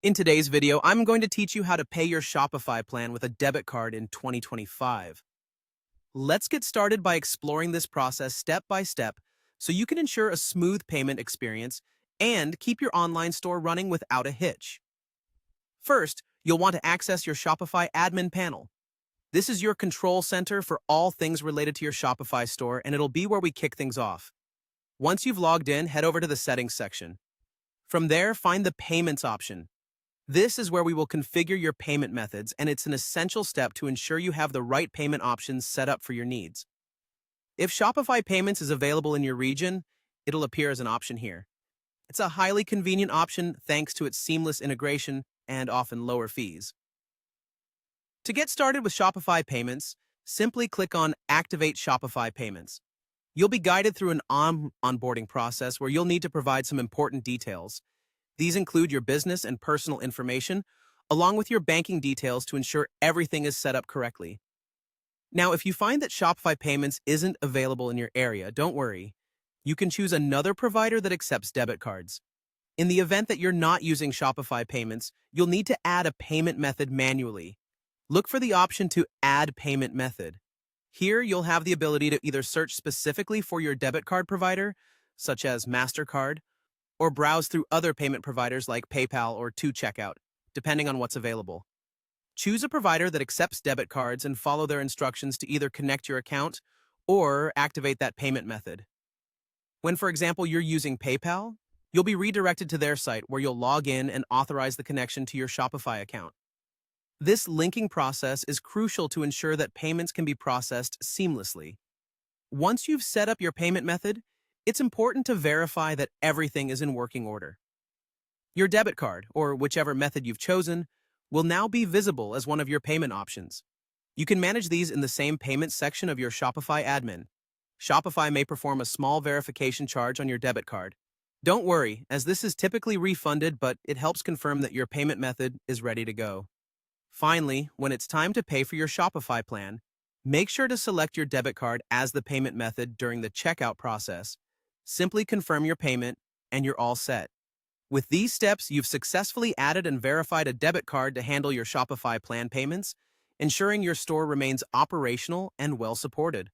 In today's video, I'm going to teach you how to pay your Shopify plan with a debit card in 2025. Let's get started by exploring this process step by step so you can ensure a smooth payment experience and keep your online store running without a hitch. First, you'll want to access your Shopify admin panel. This is your control center for all things related to your Shopify store, and it'll be where we kick things off. Once you've logged in, head over to the settings section. From there, find the payments option. This is where we will configure your payment methods, and it's an essential step to ensure you have the right payment options set up for your needs. If Shopify Payments is available in your region, it'll appear as an option here. It's a highly convenient option thanks to its seamless integration and often lower fees. To get started with Shopify Payments, simply click on Activate Shopify Payments. You'll be guided through an onboarding process where you'll need to provide some important details. These include your business and personal information, along with your banking details to ensure everything is set up correctly. Now, if you find that Shopify Payments isn't available in your area, don't worry. You can choose another provider that accepts debit cards. In the event that you're not using Shopify Payments, you'll need to add a payment method manually. Look for the option to Add Payment Method. Here, you'll have the ability to either search specifically for your debit card provider, such as MasterCard, or browse through other payment providers like PayPal or 2Checkout, depending on what's available. Choose a provider that accepts debit cards and follow their instructions to either connect your account or activate that payment method. When, for example, you're using PayPal, you'll be redirected to their site where you'll log in and authorize the connection to your Shopify account. This linking process is crucial to ensure that payments can be processed seamlessly. Once you've set up your payment method, it's important to verify that everything is in working order. Your debit card, or whichever method you've chosen, will now be visible as one of your payment options. You can manage these in the same payment section of your Shopify admin. Shopify may perform a small verification charge on your debit card. Don't worry, as this is typically refunded, but it helps confirm that your payment method is ready to go. Finally, when it's time to pay for your Shopify plan, make sure to select your debit card as the payment method during the checkout process. Simply confirm your payment, and you're all set. With these steps, you've successfully added and verified a debit card to handle your Shopify plan payments, ensuring your store remains operational and well supported.